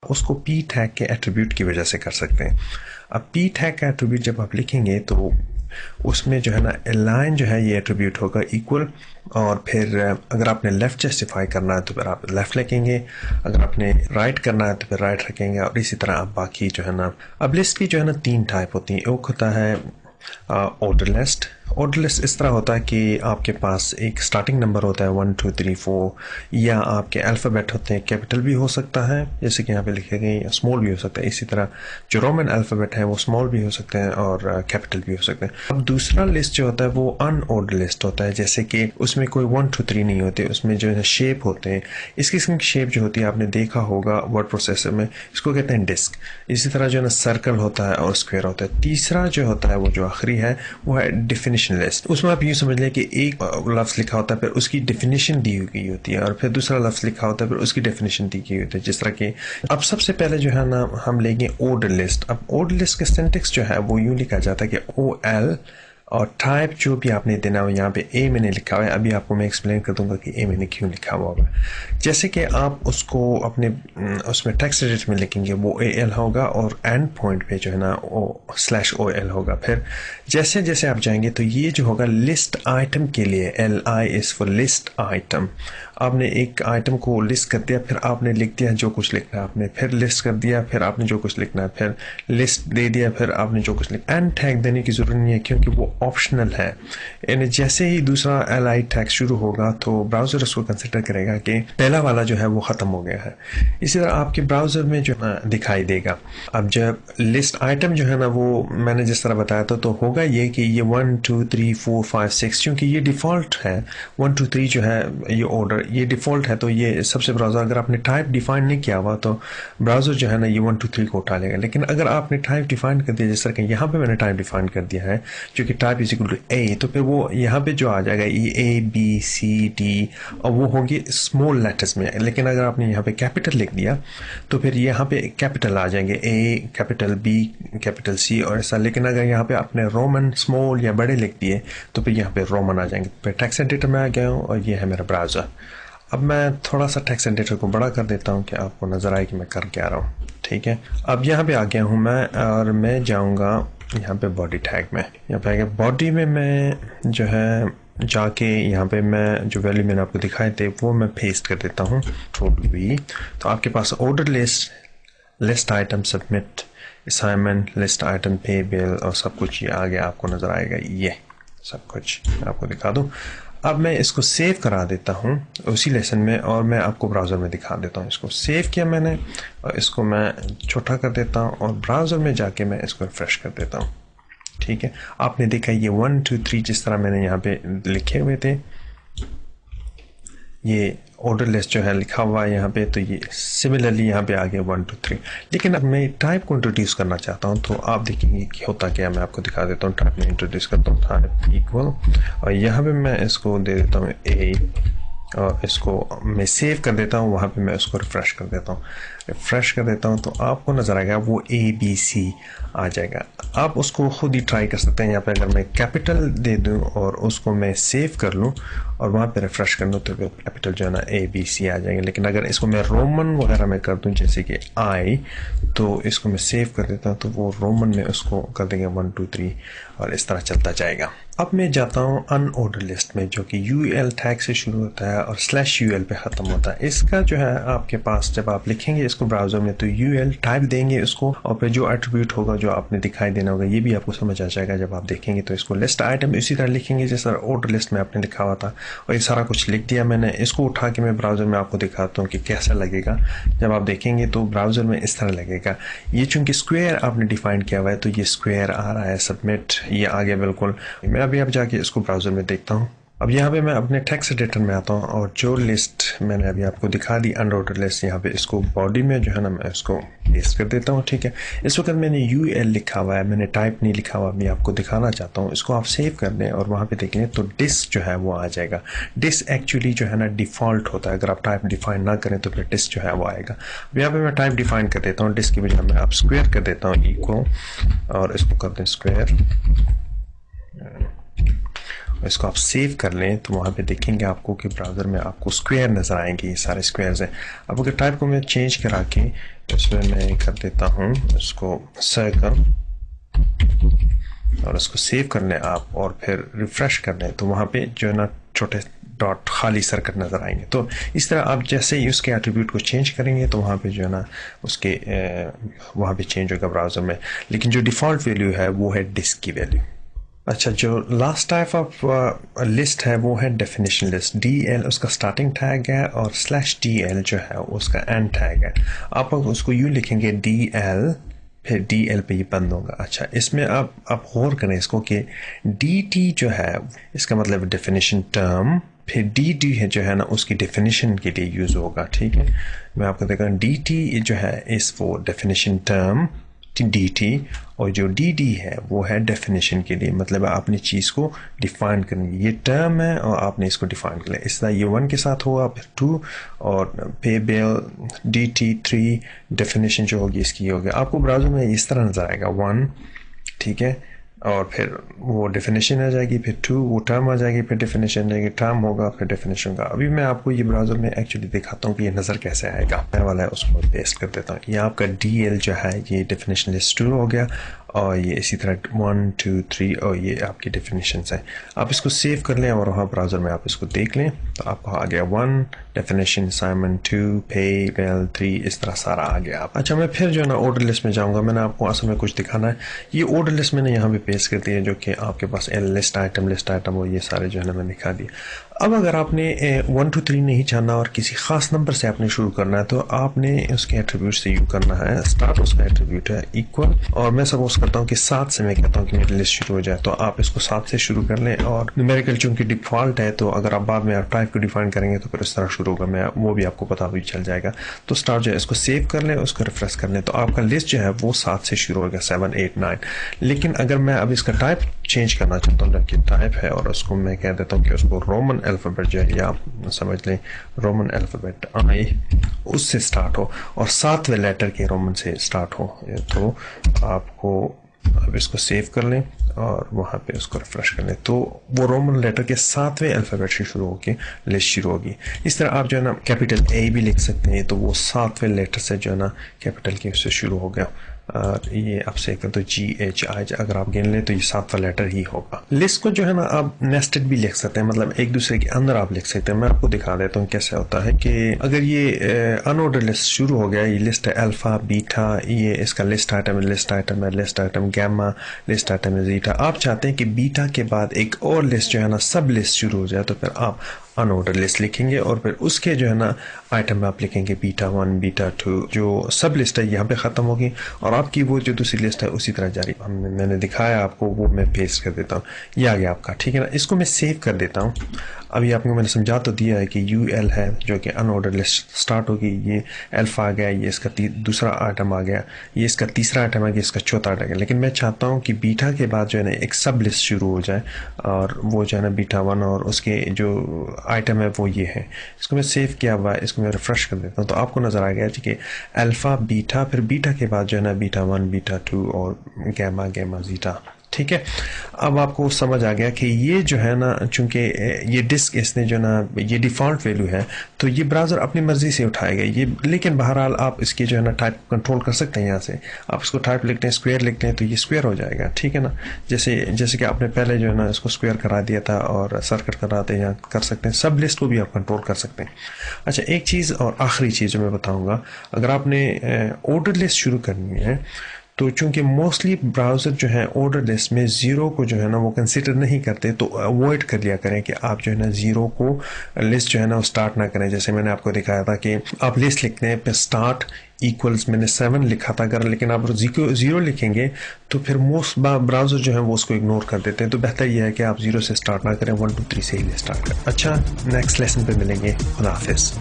उसको P tag के attribute की वजह से कर सकते हैं। अब पी टैग का एट्रीब्यूट जब आप लिखेंगे तो उसमें जो है ना अलाइन जो है ये एट्रीब्यूट होगा इक्वल, और फिर अगर आपने लेफ़्ट जस्टिफाई करना है तो फिर आप लेफ़्ट लिखेंगे, अगर आपने राइट करना है तो फिर राइट रखेंगे, और इसी तरह आप बाकी जो है ना। अब लिस्ट की जो है ना 3 टाइप होती हैं। एक होता है ऑर्डर लिस्ट। ऑर्डर लिस्ट इस तरह होता है कि आपके पास एक स्टार्टिंग नंबर होता है 1 2 3 4, या आपके अल्फ़ाबेट होते हैं, कैपिटल भी हो सकता है जैसे कि यहाँ पे लिखे गए, या स्मॉल भी हो सकता है। इसी तरह जो रोमन अल्फ़ाबेट है वो स्मॉल भी हो सकते हैं और कैपिटल भी हो सकते हैं। अब दूसरा लिस्ट जो होता है वो अनऑर्डर लिस्ट होता है, जैसे कि उसमें कोई 1 2 3 नहीं होते, उसमें जो है शेप होते हैं। इस किस्म की शेप जो होती है आपने देखा होगा वर्ड प्रोसेसर में, इसको कहते हैं डिस्क। इसी तरह जो है ना सर्कल होता है और स्क्वायर होता है। तीसरा जो होता है वो जो आखिरी है वो है डिफिनेशन लिस्ट। उसमें आप यूँ समझ लें कि एक लफ्ज़ लिखा होता है, फिर उसकी डेफिनेशन दी गई होती है, और फिर दूसरा लफ्ज़ लिखा होता है, फिर उसकी डेफिनेशन दी गई होती है। जिस तरह कि अब सबसे पहले जो है ना हम लेंगे ऑर्डर लिस्ट। अब ऑर्डर लिस्ट का सिंटेक्स जो है वो यूँ लिखा जाता है कि OL, और टाइप जो भी आपने देना हो, यहाँ पे ए मैंने लिखा हुआ है, अभी आपको मैं एक्सप्लेन कर दूंगा कि ए मैंने क्यों लिखा हुआ होगा। जैसे कि आप उसको अपने उसमें टेक्स्ट एडिटर में लिखेंगे वो AL होगा, और एंड पॉइंट पे जो है ना /OL होगा। फिर जैसे जैसे आप जाएंगे तो ये जो होगा लिस्ट आइटम के लिए LI is for list item. आपने एक आइटम को लिस्ट कर दिया, फिर आपने लिख दिया जो कुछ लिखना है आपने, फिर लिस्ट कर दिया, फिर आपने जो कुछ लिखना है, फिर लिस्ट दे दिया, फिर आपने जो कुछ लिखना। एंड टैग देने की ज़रूरत नहीं है क्योंकि वो ऑप्शनल है। यानी जैसे ही दूसरा LI टैग शुरू होगा तो ब्राउज़र उसको कंसिडर करेगा कि पहला वाला जो है वो ख़त्म हो गया है। इसी तरह आपके ब्राउज़र में जो है दिखाई देगा। अब जब लिस्ट आइटम जो है ना वो मैंने जिस तरह बताया था, तो होगा ये कि ये 1 2 3 4 5 6, क्योंकि ये डिफ़ॉल्ट है 1 2 3 जो है ये ऑर्डर ये डिफ़ॉल्ट है, तो ये सबसे ब्राउज़र अगर आपने टाइप डिफ़ाइन नहीं किया हुआ तो ब्राउज़र जो है ना ये 1 2 3 को उठा लेगा। लेकिन अगर आपने टाइप डिफ़ाइन कर दिया, जिस तरह कि यहाँ पे मैंने टाइप डिफ़ाइन कर दिया है जो कि type is equal to A, तो फिर वो यहाँ पे जो आ जाएगा ये ABCD, और वो होगी स्मॉल लेटर्स में। लेकिन अगर आपने यहाँ पे कैपिटल लिख दिया तो फिर यहाँ पे कैपिटल आ जाएंगे, A capital B capital C और ऐसा। लेकिन अगर यहाँ पे आपने रोमन स्मॉल या बड़े लिख दिए तो फिर यहाँ पे रोमन आ जाएंगे। फिर टेक्स्ट एडिटर में आ गया हूँ और ये है मेरा ब्राउज़र। अब मैं थोड़ा सा टेक्स्ट एडिटर को बड़ा कर देता हूँ कि आपको नज़र आए कि मैं कर क्या रहा हूँ। ठीक है, अब यहाँ पे आ गया हूँ मैं, और मैं जाऊँगा यहाँ पे बॉडी टैग में। यहाँ पे आ गया बॉडी में, मैं जो है जाके यहाँ पे मैं जो वैल्यू मैंने आपको दिखाए थे वो मैं पेस्ट कर देता हूँ भी। तो आपके पास order list, list item submit, assignment, list item पे बिल, और सब कुछ ये आगे आपको नज़र आएगा। ये सब कुछ मैं आपको दिखा दूँ। अब मैं इसको सेव करा देता हूँ उसी लेसन में, और मैं आपको ब्राउज़र में दिखा देता हूँ। इसको सेव किया मैंने और इसको मैं छोटा कर देता हूँ, और ब्राउज़र में जाके मैं इसको रिफ्रेश कर देता हूँ। ठीक है, आपने देखा ये 1 2 3 जिस तरह मैंने यहाँ पे लिखे हुए थे, ये ऑर्डर लिस्ट जो है लिखा हुआ है यहाँ पे, तो ये सिमिलरली यहाँ पे आ गया 1 2 3। लेकिन अब मैं टाइप को इंट्रोड्यूस करना चाहता हूँ, तो आप देखेंगे कि होता क्या, मैं आपको दिखा देता हूँ। टाइप में इंट्रोड्यूस करता हूँ टाइप इक्वल, और यहाँ पे मैं इसको दे देता हूँ A, और इसको मैं सेव कर देता हूँ, वहाँ पे मैं उसको रिफ़्रेश कर देता हूँ। रिफ़्रेश कर देता हूँ तो आपको नज़र आएगा वो ABC आ जाएगा। आप उसको खुद ही ट्राई कर सकते हैं। यहाँ पे अगर मैं कैपिटल दे दूँ और उसको मैं सेव कर लूँ और वहाँ पे रिफ़्रेश कर लूँ तो कैपिटल जो है ना ABC आ जाएंगे। लेकिन अगर इसको मैं रोमन वगैरह में कर दूँ जैसे कि I, तो इसको मैं सेव कर देता हूँ तो वो रोमन में उसको कर देंगे 1 2 3, और इस तरह चलता जाएगा। अब मैं जाता हूँ अनऑर्डर लिस्ट में, जो कि UL टैग से शुरू होता है और /UL पे ख़त्म होता है। इसका जो है आपके पास जब आप लिखेंगे इसको ब्राउज़र में तो UL टाइप देंगे उसको, और फिर जो एट्रीब्यूट होगा जो आपने दिखाई देना होगा ये भी आपको समझ आ जाएगा जब आप देखेंगे। तो इसको लिस्ट आइटम इसी तरह लिखेंगे जैसा ऑर्डर लिस्ट में आपने लिखा हुआ था, और ये सारा कुछ लिख दिया मैंने। इसको उठा के मैं ब्राउज़र में आपको दिखाता हूँ कि कैसा लगेगा। जब आप देखेंगे तो ब्राउज़र में इस तरह लगेगा। ये चूँकि स्क्वायर आपने डिफ़ाइन किया हुआ है तो ये स्क्वायर आ रहा है, सबमिट ये आ गया बिल्कुल। मैं अभी अब जाके इसको ब्राउज़र में देखता हूँ। अब यहाँ पे मैं अपने टेक्स्ट एडिटर में आता हूँ, और जो लिस्ट मैंने अभी आपको दिखा दी अनऑर्डर लिस्ट, यहाँ पे इसको बॉडी में जो है ना मैं इसको पेस्ट कर देता हूँ। ठीक है, इस वक्त मैंने UL लिखा हुआ है, मैंने टाइप नहीं लिखा हुआ, मैं आपको दिखाना चाहता हूँ। इसको आप सेव कर दें और वहाँ पे देख लें तो डिस्क जो है वो आ जाएगा। डिस्क एक्चुअली जो है ना डिफ़ॉल्ट होता है, अगर आप टाइप डिफ़ाइन ना करें तो फिर डिस्क जो है वो आएगा। अब यहाँ पे मैं टाइप डिफ़ाइन कर देता हूँ, डिस्क की बजाय मैं आप स्क्वायर कर देता हूँ इक्वल, और इसको कर दें स्क्वायर, इसको आप सेव कर लें तो वहाँ पे देखेंगे आपको कि ब्राउज़र में आपको स्क्वायर नज़र आएंगे, ये सारे स्क्वायर्स हैं। अब अगर टाइप को मैं चेंज करा के इसमें मैं कर देता हूँ इसको सर्कल और इसको सेव कर लें आप और फिर रिफ्रेश कर लें तो वहाँ पे जो है ना छोटे डॉट खाली सर्कल नज़र आएंगे। तो इस तरह आप जैसे ही उसके एट्रीब्यूट को चेंज करेंगे तो वहाँ पे जो है ना उसके वहाँ पे चेंज होगा ब्राउज़र में, लेकिन जो डिफ़ॉल्ट वैल्यू है वो है डिस्क की वैल्यू। अच्छा, जो लास्ट टाइप ऑफ लिस्ट है वो है डेफिनेशन लिस्ट। DL उसका स्टार्टिंग टैग है और /DL जो है उसका एंड टैग है। आप उसको यूँ लिखेंगे DL, फिर DL पे ये बंद होगा। अच्छा, इसमें आप गौर करें इसको कि DT जो है इसका मतलब डेफिनेशन टर्म, फिर DD है जो है ना उसकी डेफिनेशन के लिए यूज़ होगा। ठीक है, मैं आपको देखा DT जो है इस वो डेफिनेशन टर्म DT और जो DD है वो है डेफिनेशन के लिए, मतलब आपने चीज़ को डिफाइन करनी है। ये टर्म है और आपने इसको डिफाइन कर लिया। इस तरह ये 1 के साथ होगा, फिर 2 और पे बिल DT 3 डेफिनेशन जो होगी इसकी होगी। आपको ब्राउज़र में इस तरह नज़र आएगा 1, ठीक है, और फिर वो डेफिनेशन आ जाएगी, फिर 2 वो टर्म आ जाएगी, फिर डेफिनेशन आ जाएगी, टर्म होगा, फिर डेफिनेशन होगा। अभी मैं आपको ये ब्राउज़र में एक्चुअली दिखाता हूँ कि ये नज़र कैसे आएगा। पहले वाला है उसको पेस्ट कर देता हूँ। ये आपका DL जो है ये डेफिनेशन लिस्ट 2 हो गया और ये इसी तरह 1 2 3 और ये आपकी डेफिनेशंस हैं। आप इसको सेव कर लें और वहाँ ब्राउज़र में आप इसको देख लें तो आपको आ गया 1 डेफिनेशन, असाइनमेंट 2 पे वेल 3, इस तरह सारा आ गया। अच्छा, मैं फिर जो है ना ऑर्डर लिस्ट में जाऊँगा। मैंने आपको असल में कुछ दिखाना है। ये ऑर्डर लिस्ट मैंने यहाँ पे पेस्ट कर दी है जो कि आपके पास लिस्ट आइटम और ये सारे जो है ना मैंने दिखा दिए। अब अगर आपने 1 2 3 नहीं जानना और किसी ख़ास नंबर से आपने शुरू करना है तो आपने उसके एट्रीब्यूट से यूज करना है। स्टार्ट उसका एट्रीब्यूट है इक्वल, और मैं सपोज करता हूँ कि 7 से मैं कहता हूँ कि मेरी लिस्ट शुरू हो जाए, तो आप इसको 7 से शुरू कर लें। और न्यूमेरिकल चूंकि डिफ़ॉल्ट है तो अगर आप बाद में टाइप को डिफाइन करेंगे तो फिर इस तरह शुरू होगा, मैं वो भी आपको पता भी चल जाएगा। तो स्टार्ट जो है इसको सेव कर लें, उसको रिफ्रेश कर लें तो आपका लिस्ट जो है वो 7 से शुरू होगा, 7 8 9। लेकिन अगर मैं अब इसका टाइप चेंज करना चाहता हूँ, जबकि टाइप है और उसको मैं कह देता हूँ कि उसको रोमन अल्फ़ाबेट जो है, या समझ लें रोमन अल्फ़ाबेट I उससे स्टार्ट हो और 7वें लेटर के रोमन से स्टार्ट हो, तो आपको अब इसको सेव कर लें और वहाँ पे उसको रिफ्रेश कर लें तो वो रोमन लेटर के 7वें अल्फ़ाबेट से शुरू होकर लिस्ट शुरू होगी। इस तरह आप जो है ना कैपिटल A भी लिख सकते हैं तो वो 7वें लेटर से जो है ना कैपिटल के उससे शुरू हो गया। और ये आप से कर तो GHI अगर आप गिन लें तो ये 7वां लेटर ही होगा। लिस्ट को जो है ना आप नेस्टेड भी लिख सकते हैं, मतलब एक दूसरे के अंदर आप लिख सकते हैं। मैं आपको दिखा देता हूँ कैसे होता है कि अगर ये अनऑर्डर लिस्ट शुरू हो गया, ये लिस्ट है अल्फा बीटा, ये इसका लिस्ट आइटम है, लिस्ट आइटम है, list item gamma, list item है जीटा। आप चाहते हैं कि बीटा के बाद एक और लिस्ट जो है ना सब लिस्ट शुरू हो जाए, तो फिर आप अनऑर्डर लिस्ट लिखेंगे और फिर उसके जो है ना आइटम में आप लिखेंगे बीटा 1 बीटा 2। जो सब लिस्ट है यहाँ पे ख़त्म होगी और आपकी वो जो दूसरी लिस्ट है उसी तरह जारी। मैंने दिखाया आपको, वो मैं पेस्ट कर देता हूँ, ये आ गया आपका, ठीक है ना। इसको मैं सेव कर देता हूँ। अभी आपको मैंने समझा तो दिया है कि UL है जो कि अनऑर्डर लिस्ट स्टार्ट होगी, ये अल्फा आ गया, ये इसका दूसरा आइटम आ गया, ये इसका तीसरा आइटम आ गया, इसका चौथा आइटम आ गया। लेकिन मैं चाहता हूँ कि बीटा के बाद जो है ना एक सब लिस्ट शुरू हो जाए और वो जो है ना बीटा 1 और उसके जो आइटम है वो ये है। इसको मैं सेव किया हुआ है, इसको मैं रिफ्रेश कर देता हूँ तो आपको नज़र आ गया कि अल्फा बीटा, फिर बीटा के बाद जो है ना बीटा 1 बीटा 2 और गैमा गैमा जीटा, ठीक है। अब आपको समझ आ गया कि ये जो है ना चूंकि ये डिस्क इसने जो ना ये डिफ़ॉल्ट वैल्यू है तो ये ब्राउज़र अपनी मर्ज़ी से उठाएगा ये। लेकिन बहरहाल आप इसकी जो है ना टाइप कंट्रोल कर सकते हैं। यहाँ से आप इसको टाइप लिखते हैं, स्क्वायर लिखते हैं तो ये स्क्वायर हो जाएगा, ठीक है ना। जैसे कि आपने पहले जो है ना इसको स्क्वायर करा दिया था और सर्कल कराते हैं, कर सकते हैं। सब लिस्ट को भी आप कंट्रोल कर सकते हैं। अच्छा, एक चीज़ और आखिरी चीज़ जो मैं बताऊँगा, अगर आपने ऑर्डर लिस्ट शुरू करनी है तो चूंकि मोस्टली ब्राउज़र जो है ऑर्डर लिस्ट में 0 को जो है ना वो कंसिडर नहीं करते, तो अवॉइड कर लिया करें कि आप जो है ना 0 को लिस्ट जो है ना वो स्टार्ट ना करें। जैसे मैंने आपको दिखाया था कि आप लिस्ट लिखते हैं पे स्टार्ट इक्वल्स, मैंने 7 लिखा था अगर, लेकिन आप 0 लिखेंगे तो फिर मोस्ट ब्राउज़र जो है वो उसको इग्नोर कर देते हैं। तो बेहतर यह है कि आप 0 से स्टार्ट ना करें, 1 2 3 से ही स्टार्ट करें। अच्छा, नेक्स्ट लेसन पे मिलेंगे। खुदा हाफिज़।